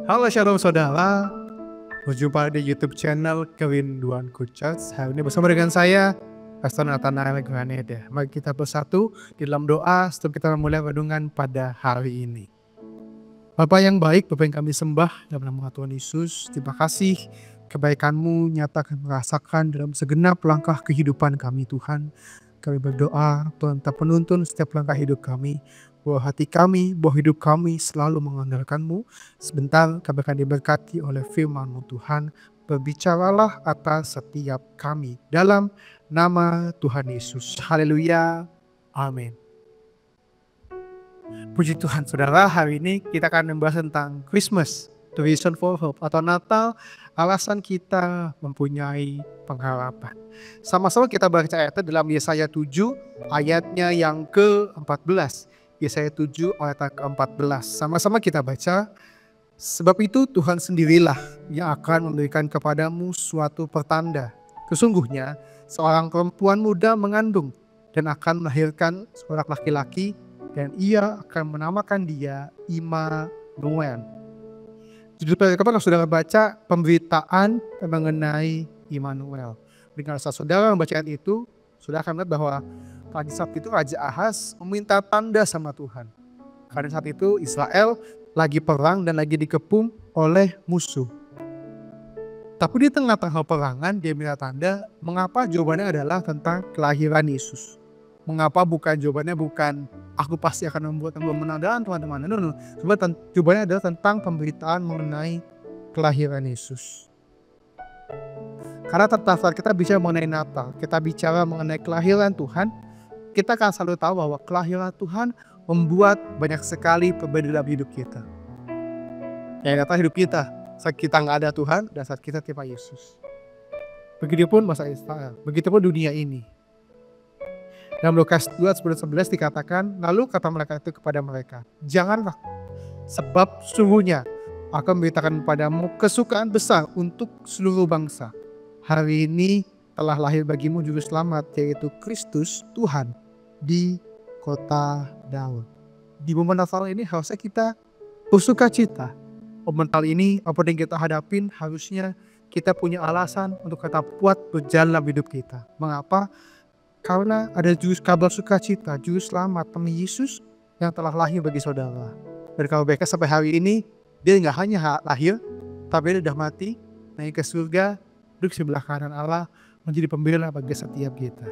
Halo Shalom Saudara, berjumpa di YouTube channel Kerinduanku Church. Hari ini bersama dengan saya, Pastor Nathanael Graneda. Mari kita bersatu di dalam doa sebelum kita memulai renungan pada hari ini. Bapa yang baik, Bapa yang kami sembah dalam nama Tuhan Yesus, terima kasih kebaikan-Mu nyata kami merasakan dalam segenap langkah kehidupan kami Tuhan. Kami berdoa, Tuhan tetap menuntun setiap langkah hidup kami, bahwa hati kami, bahwa hidup kami selalu mengandalkan-Mu. Sebentar kami akan diberkati oleh firman-Mu Tuhan. Berbicaralah atas setiap kami dalam nama Tuhan Yesus. Haleluya. Amin. Puji Tuhan saudara, hari ini kita akan membahas tentang Christmas, the reason for hope, atau Natal, alasan kita mempunyai pengharapan. Sama-sama kita baca ayatnya dalam Yesaya 7 ayatnya yang ke-14. Yesaya 7 ayat ke-14. Sama-sama kita baca. Sebab itu Tuhan sendirilah yang akan memberikan kepadamu suatu pertanda. Sesungguhnya seorang perempuan muda mengandung dan akan melahirkan seorang laki-laki, dan ia akan menamakan dia Immanuel. Judul perikopnya kalau saudara baca pemberitaan mengenai Immanuel. Dengan saat saudara membaca ayat itu, saudara akan melihat bahwa pada saat itu Raja Ahaz meminta tanda sama Tuhan. Karena saat itu Israel lagi perang dan lagi dikepung oleh musuh. Tapi di tengah-tengah perangan dia minta tanda. Mengapa? Jawabannya adalah tentang kelahiran Yesus. Mengapa jawabannya bukan aku pasti akan membuat engkau menang dan teman-teman. No. Jawabannya adalah tentang pemberitaan mengenai kelahiran Yesus. Karena tetap saat kita bicara mengenai Natal, kita bicara mengenai kelahiran Tuhan, kita akan selalu tahu bahwa kelahiran Tuhan membuat banyak sekali perbedaan dalam hidup kita. Yang datang hidup kita saat kita nggak ada Tuhan dan saat kita terima Yesus. Begitupun masa Israel, begitupun dunia ini. Dalam Lukas 2:11 dikatakan, lalu kata malaikat itu kepada mereka, janganlah, sebab sesungguhnya akan memberitakan kepadamu kesukaan besar untuk seluruh bangsa. Hari ini telah lahir bagimu juru selamat, yaitu Kristus Tuhan di kota Daud. Di momen Natal ini harusnya kita bersuka cita. Momen Natal ini apa yang kita hadapin, harusnya kita punya alasan untuk tetap kuat berjalan dalam hidup kita. Mengapa? Karena ada juru kabar sukacita, juru selamat, demi Yesus yang telah lahir bagi saudara. Dan kalau mereka sampai hari ini, dia nggak hanya lahir, tapi dia sudah mati, naik ke surga, duduk sebelah kanan Allah, menjadi pembela bagi setiap kita.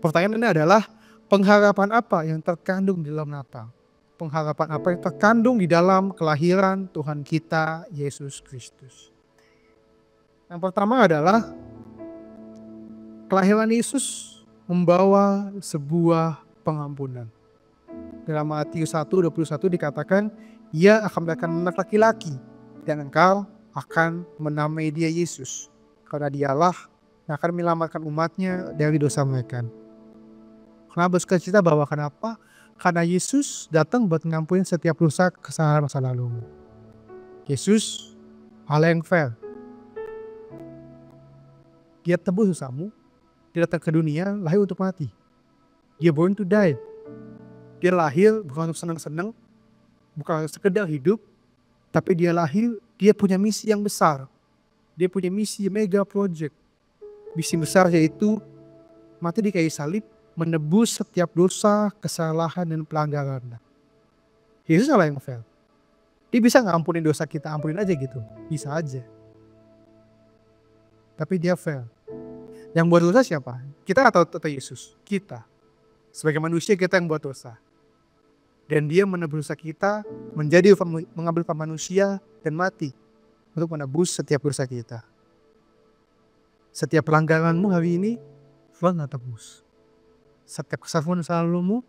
Pertanyaannya adalah, pengharapan apa yang terkandung di dalam Natal? Pengharapan apa yang terkandung di dalam kelahiran Tuhan kita, Yesus Kristus? Yang pertama adalah, kelahiran Yesus membawa sebuah pengampunan. Dalam Matius 1:21 dikatakan, ia akan melahirkan anak laki-laki dan engkau akan menamai dia Yesus, karena dialah yang akan menyelamatkan umatnya dari dosa mereka. Kenapa bersuka-cita bahwa kenapa? Karena Yesus datang buat mengampuni setiap dosa kesalahan masa lalumu. Yesus Allah yang fair. Dia tebus dosamu. Dia datang ke dunia, lahir untuk mati. Dia born to die. Dia lahir bukan untuk senang-senang, bukan sekedar hidup, tapi dia lahir, dia punya misi yang besar. Dia punya misi mega project. Misi besar yaitu mati di kayu salib, menebus setiap dosa, kesalahan, dan pelanggaran. Yesus Allah yang fair. Dia bisa nggak ampunin dosa kita, ampunin aja gitu. Bisa aja. Tapi dia fair. Yang buat dosa siapa? Kita atau Yesus? Kita. Sebagai manusia kita yang buat dosa. Dan dia menebus dosa kita, mengambil manusia dan mati untuk menebus setiap dosa kita. Setiap pelanggaranmu hari ini, Tuhan gak tebus. Setiap kesalahan selalumu,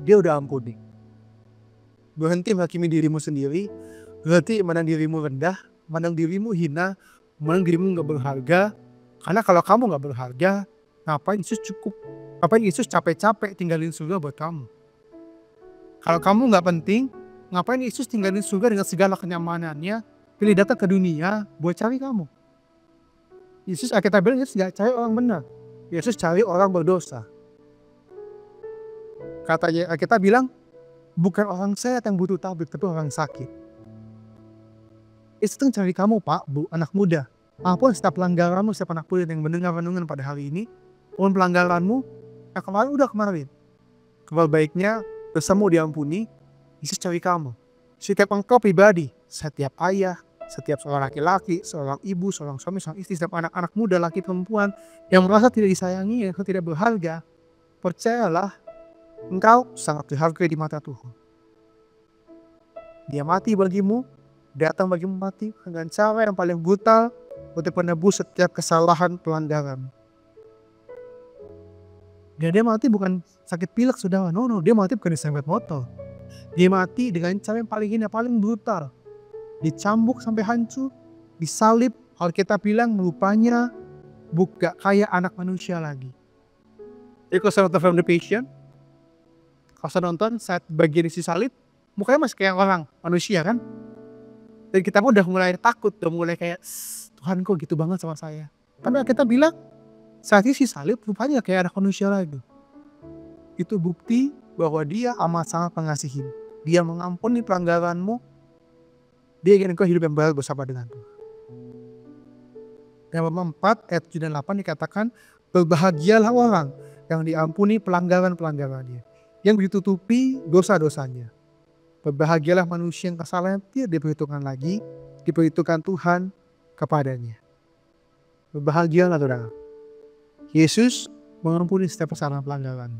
dia udah ampuni. Berhenti menghakimi dirimu sendiri, berhenti memandang dirimu rendah, memandang dirimu hina, memandang dirimu gak berharga. Karena kalau kamu gak berharga, ngapain Yesus capek-capek tinggalin surga buat kamu? Kalau kamu gak penting, ngapain Yesus tinggalin surga dengan segala kenyamanannya, pilih datang ke dunia buat cari kamu? Yesus, kita bilang Yesus gak cari orang benar. Yesus cari orang berdosa. Kata kita bilang, Bukan orang sehat yang butuh tabib, tapi orang sakit. Itu cari kamu Pak, Bu, anak muda. Apapun setiap pelanggaranmu, setiap anak muda yang mendengar renungan pada hari ini, apapun pelanggaranmu, yang kemarin udah kemarin. Kabar baiknya, dosamu diampuni, Yesus cari kamu. Setiap engkau pribadi, setiap ayah, setiap seorang laki-laki, seorang ibu, seorang suami, seorang istri, setiap anak-anak muda, laki perempuan, yang merasa tidak disayangi, yang tidak berharga, percayalah, engkau sangat berharga di mata Tuhan. Dia mati bagimu, datang bagimu mati dengan cara yang paling brutal untuk menebus setiap kesalahan pelanggaran. Dan dia mati bukan sakit pilek, saudara. No, dia mati bukan diseret motor. Dia mati dengan cara yang paling hina, paling brutal. Dicambuk sampai hancur, disalib. Kalau kita bilang rupanya bukan kayak anak manusia lagi. Jadi kalau saya nonton film The Passion, kalau saya nonton saat bagian isi salib, mukanya masih kayak orang manusia kan. Dan kita udah mulai takut, udah mulai kayak, Tuhan kok gitu banget sama saya. Karena kita bilang, saat isi salib rupanya kayak anak manusia lagi. Itu bukti bahwa dia amat sangat mengasihi. Dia mengampuni pelanggaranmu. Dia ingin engkau hidup yang baik bersama dengan Tuhan. Yang 4 ayat 7 dan 8 dikatakan, berbahagialah orang yang diampuni pelanggaran-pelanggarannya, yang ditutupi dosa-dosanya. Berbahagialah manusia yang kesalahan tidak diperhitungkan lagi, diperhitungkan Tuhan kepadanya. Berbahagialah saudara. Yesus mengampuni setiap kesalahan pelanggaran.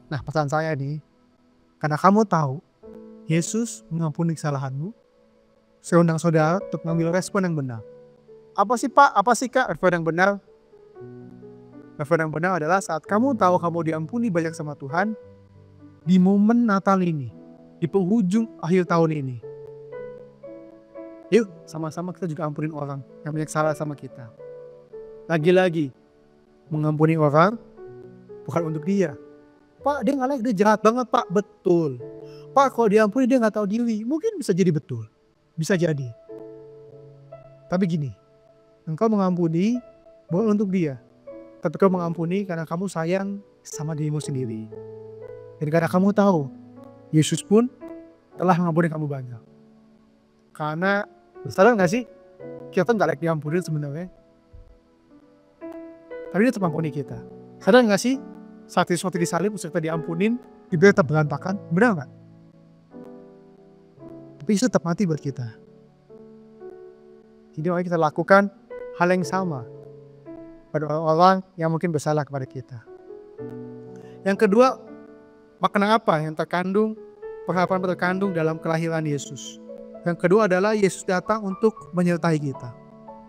Nah, pesan saya nih, karena kamu tahu Yesus mengampuni kesalahanmu, saya undang saudara untuk mengambil respon yang benar. Apa sih Pak? Apa sih Kak respon yang benar? Respon yang benar adalah saat kamu tahu kamu diampuni banyak sama Tuhan, di momen Natal ini, di penghujung akhir tahun ini. Yuk, sama-sama kita juga ampunin orang yang banyak salah sama kita. Lagi-lagi, mengampuni orang bukan untuk dia. Pak, dia nggak layak, dia jahat banget Pak. Betul. Pak, kalau diampuni dia nggak tahu diri. Mungkin bisa jadi betul. Bisa jadi. Tapi gini, engkau mengampuni bukan untuk dia. Tapi kau mengampuni karena kamu sayang sama dirimu sendiri. Dan karena kamu tahu, Yesus pun telah mengampuni kamu banyak. Karena, sadar gak sih? Kita nggak layak diampuni sebenarnya. Tapi dia tetap mengampuni kita. Sadar gak sih? Saat Yesus mati disalib, kita diampunin, kita tetap berantakan. Benar gak? Tapi Yesus tetap mati buat kita. Jadi mari kita lakukan hal yang sama pada orang-orang yang mungkin bersalah kepada kita. Yang kedua, makna apa yang terkandung, pengharapan terkandung dalam kelahiran Yesus. Yang kedua adalah Yesus datang untuk menyertai kita.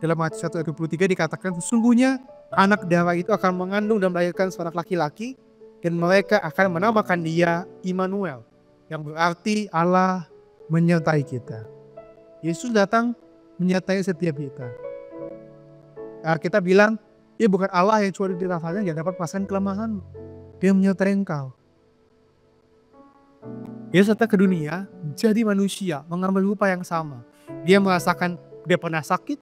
Dalam Matius 1 ayat 23 dikatakan, sesungguhnya anak darah itu akan mengandung dan melahirkan seorang laki-laki, dan mereka akan menamakan dia Immanuel, yang berarti Allah menyertai kita. Yesus datang menyertai setiap kita. Kita bilang, dia bukan Allah yang cuma dirasanya yang dapat merasakan kelemahan. Dia menyertai engkau. Yesus datang ke dunia jadi manusia, mengambil rupa yang sama. Dia merasakan, dia pernah sakit,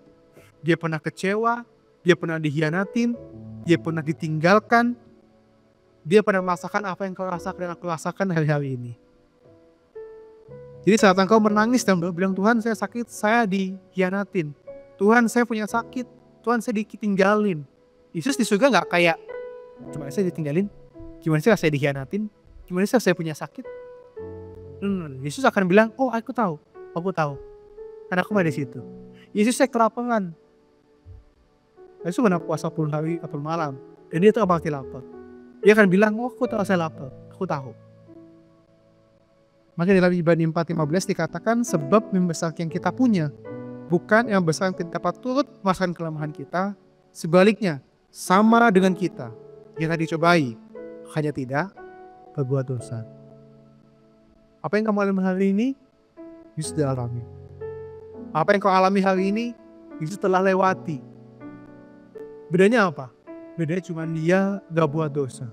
dia pernah kecewa, dia pernah dihianatin, dia pernah ditinggalkan, dia pernah merasakan apa yang kau rasakan dan aku rasakan hari-hari ini. Jadi saat engkau menangis dan bilang, Tuhan saya sakit, saya dihianatin. Tuhan saya punya sakit, Tuhan saya ditinggalin. Yesus di surga gak kayak, gimana saya ditinggalin, gimana saya dihianatin, gimana saya punya sakit. Yesus akan bilang, oh aku tahu. Karena aku ada di situ. Yesus saya kelaparan. Yesus pernah puasa 10 hari, 10 malam. Dan dia tahu pasti lapar. Dia akan bilang, oh aku tahu saya lapar. Aku tahu. Maka dalam Ibrani 4:15 dikatakan, sebab yang besar yang kita punya, bukan yang besar yang tidak dapat turut merasakan kelemahan kita. Sebaliknya, sama dengan kita. Kita dicobai, hanya tidak berbuat dosa. Apa yang kamu alami hari ini, Yesus sudah alami. Apa yang kau alami hari ini, Yesus telah lewati. Bedanya apa? Bedanya cuma dia gak buat dosa.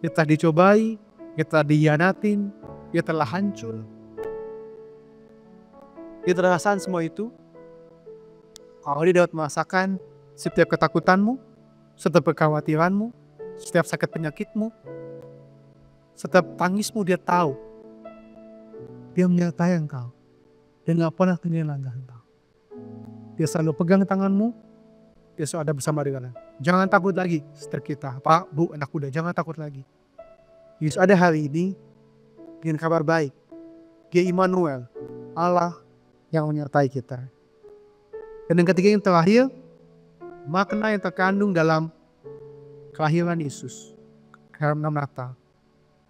Dia telah dicobai, dia telah dihianatin, dia telah hancur. Dia telah rasakan semua itu. Kalau dia dapat merasakan setiap ketakutanmu, setiap kekhawatiranmu, setiap sakit penyakitmu, Setiap tangismu dia tahu. Dia menyertai engkau. Dia gak pernah tinggalin langkah engkau. Dia selalu pegang tanganmu. Dia selalu ada bersama dengan engkau. Jangan takut lagi, saudara kita, Pak, Bu, anak muda, jangan takut lagi. Yesus ada hari ini dengan kabar baik. Dia Immanuel, Allah yang menyertai kita. Dan yang ketiga yang terakhir, makna yang terkandung dalam kelahiran Yesus. Karena Natal.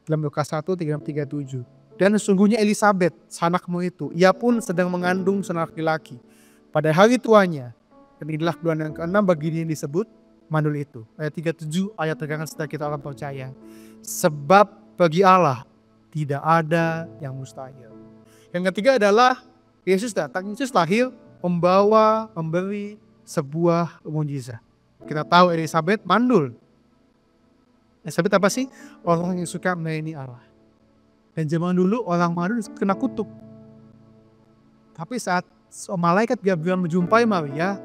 Dalam Lukas 1, 37. Dan sesungguhnya Elisabet, sanakmu itu, ia pun sedang mengandung seorang laki-laki. Pada hari tuanya, dan inilah bulan yang ke-6 bagi dia yang disebut mandul itu. Ayat 37, ayat tegangan setelah kita orang percaya. Sebab bagi Allah tidak ada yang mustahil. Yang ketiga adalah Yesus datang, Yesus lahir, memberi sebuah mukjizat. Kita tahu Elisabet mandul. Elisabet apa sih? Orang yang suka melayani Allah. Dan zaman dulu orang mandul kena kutuk. Tapi saat malaikat Gabriel menjumpai Maria,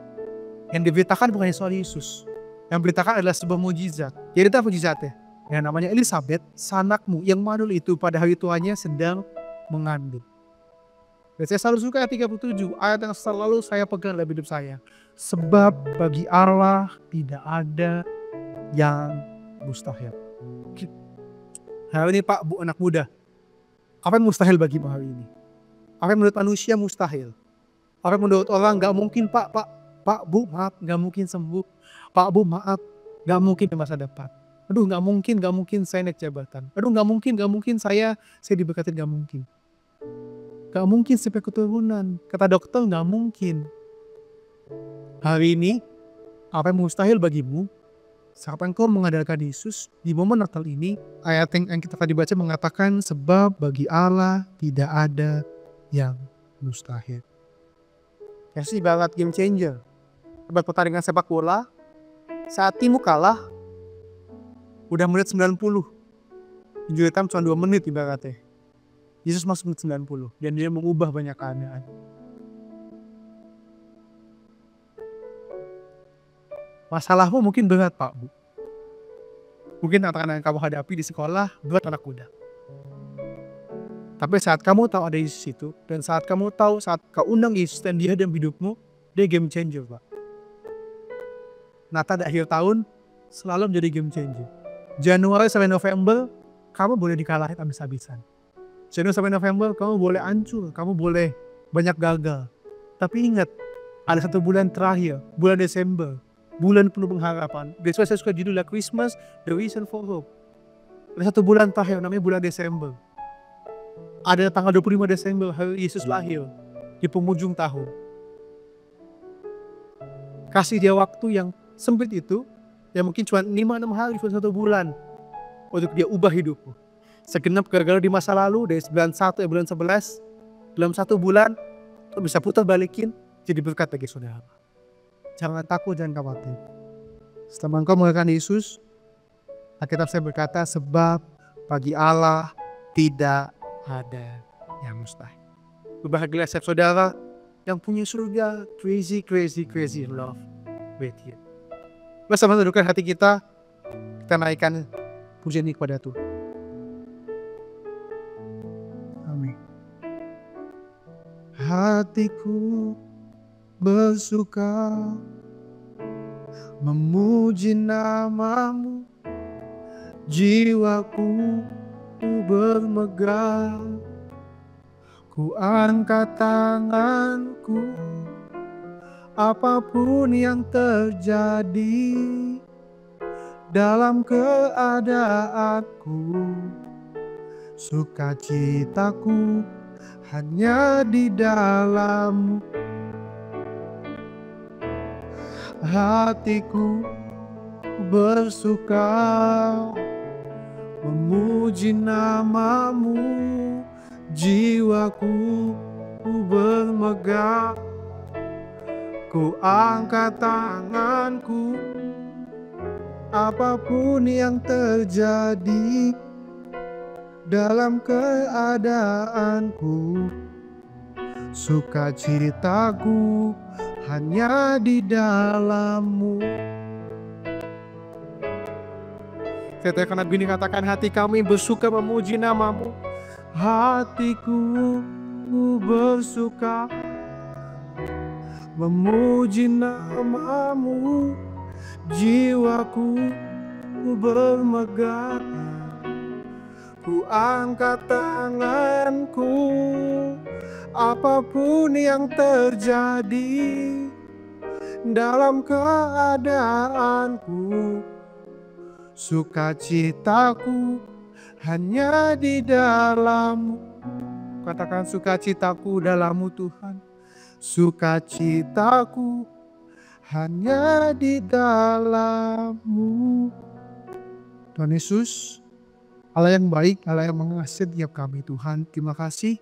yang diberitakan bukan soal Yesus. Yang diberitakan adalah sebuah mukjizat. Jadi itu mukjizatnya. Yang namanya Elisabet, sanakmu yang mandul itu pada hari tuanya sedang mengandung. Dan saya selalu suka ayat 37, ayat yang selalu saya pegang dalam hidup saya. Sebab bagi Allah tidak ada yang mustahil. Hari ini Pak, Bu, anak muda, apa yang mustahil bagimu hari ini? Apa yang menurut manusia mustahil? Apa yang menurut orang gak mungkin Pak, Bu, maaf, gak mungkin sembuh. Pak, Bu, maaf, gak mungkin di masa depan. Aduh, gak mungkin saya naik jabatan. Aduh, gak mungkin saya diberkati, gak mungkin. Gak mungkin sampai keturunan. Kata dokter, gak mungkin. Hari ini, apa yang mustahil bagimu? Saat engkau mengandalkan Yesus, di momen Natal ini, ayat yang kita tadi baca mengatakan, sebab bagi Allah tidak ada yang mustahil. Yesus ibarat game changer. Ibarat pertandingan sepak bola, saat timmu kalah, udah menit 90. Injury time cuma 2 menit ibaratnya. Yesus masuk menit 90 dan dia mengubah banyak keadaan. Masalahmu mungkin berat Pak, Bu. Mungkin tantangan yang kamu hadapi di sekolah berat anak muda. Tapi saat kamu tahu ada Yesus itu, dan saat kamu tahu saat kau undang Yesus dan dia dalam hidupmu, dia game changer Pak. Natal di akhir tahun selalu menjadi game changer. Januari sampai November, kamu boleh dikalahin habis-habisan. Januari sampai November, kamu boleh hancur, kamu boleh banyak gagal. Tapi ingat, ada satu bulan terakhir, bulan Desember, bulan penuh pengharapan. Besok saya suka judulnya Christmas, The Reason for Hope. Ada satu bulan terakhir, namanya bulan Desember. Ada tanggal 25 Desember, hari Yesus lahir, di penghujung tahun. Kasih dia waktu yang sempit itu, yang mungkin cuma 5-6 hari, cuma 1 bulan, untuk dia ubah hidupmu. Segenap gagal di masa lalu, dari bulan 1 bulan 11, dalam 1 bulan, itu bisa putar balikin, jadi berkat bagi saudara. Jangan takut, jangan khawatir. Setelah engkau mengenal Yesus, Alkitab saya berkata, sebab bagi Allah tidak ada yang mustahil. Berbahagialah setiap saudara yang punya surga, crazy love with you. Bersama tundukkan hati kita naikkan pujian ini kepada Tuhan. Amin. Hatiku bersuka memuji namamu, jiwaku bermegah, ku angkat tanganku, apapun yang terjadi dalam keadaanku, sukacitaku hanya di dalam hatiku bersuka memuji namamu, jiwaku bermegah, ku angkat tanganku, apapun yang terjadi dalam keadaanku, sukacitaku hanya di dalam-Mu. Karena begini katakan, hati kami bersuka memuji nama-Mu. Hatiku bersuka memuji nama-Mu, jiwaku bermegah. Ku angkat tanganku, apapun yang terjadi dalam keadaanku, sukacitaku hanya di dalam-Mu. Katakan, sukacitaku dalam-Mu Tuhan. Sukacitaku hanya di dalam-Mu. Tuhan Yesus, Allah yang baik, Allah yang mengasihi setiap kami Tuhan. Terima kasih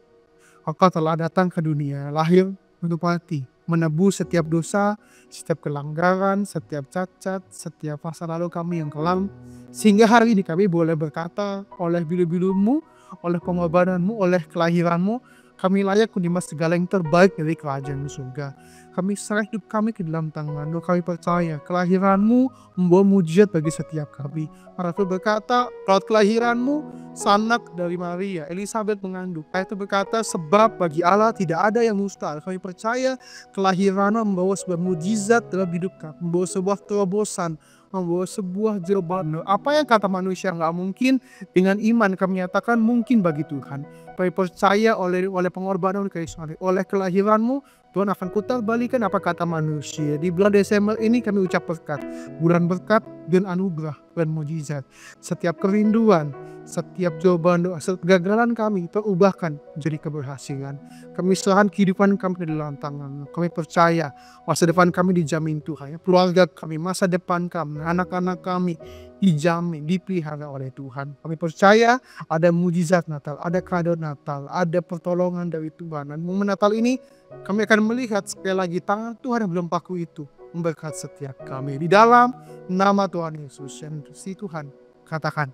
Engkau telah datang ke dunia, lahir untuk mati, menebus setiap dosa, setiap pelanggaran, setiap cacat, setiap masa lalu kami yang kelam. Sehingga hari ini kami boleh berkata, oleh bulu-bulu-Mu, oleh pengorbanan-Mu, oleh kelahiran-Mu, kami layak menerima segala yang terbaik dari kerajaan surga. Kami serah hidup kami ke dalam tangan-Mu. Kami percaya kelahiran-Mu membawa mujizat bagi setiap kami. Para Rasul berkata, lewat kelahiran-Mu, sanak dari Maria, Elizabeth mengandung. Ayat itu berkata, sebab bagi Allah tidak ada yang mustahil. Kami percaya kelahiran-Mu membawa sebuah mujizat dalam hidup kami, membawa sebuah terobosan, membawa sebuah jawaban. Apa yang kata manusia nggak mungkin, dengan iman kami nyatakan mungkin bagi Tuhan. Kami percaya oleh pengorbanan Kristus, oleh kelahiran-Mu, Tuhan akan putar balikan apa kata manusia. Di bulan Desember ini kami ucap berkat, bulan berkat dan anugerah dan mujizat. Setiap kerinduan, setiap jawaban doa, setiap kegagalan kami terubahkan menjadi keberhasilan. Kami serahkan kehidupan kami ke dalam tangan. Kami percaya masa depan kami dijamin Tuhan. Keluarga kami, masa depan kami, anak-anak kami dijamin, dipelihara oleh Tuhan. Kami percaya ada mujizat Natal, ada kado Natal, ada pertolongan dari Tuhan. Dan momen Natal ini kami akan melihat sekali lagi tangan Tuhan yang belum paku itu memberkati setiap kami. Di dalam nama Tuhan Yesus yang si Tuhan, katakan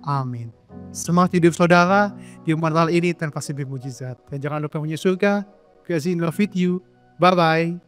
amin. Semangat hidup saudara di Natal ini tanpa kasih mujizat. Dan jangan lupa menyusul surga. Cause in love with you. Bye bye.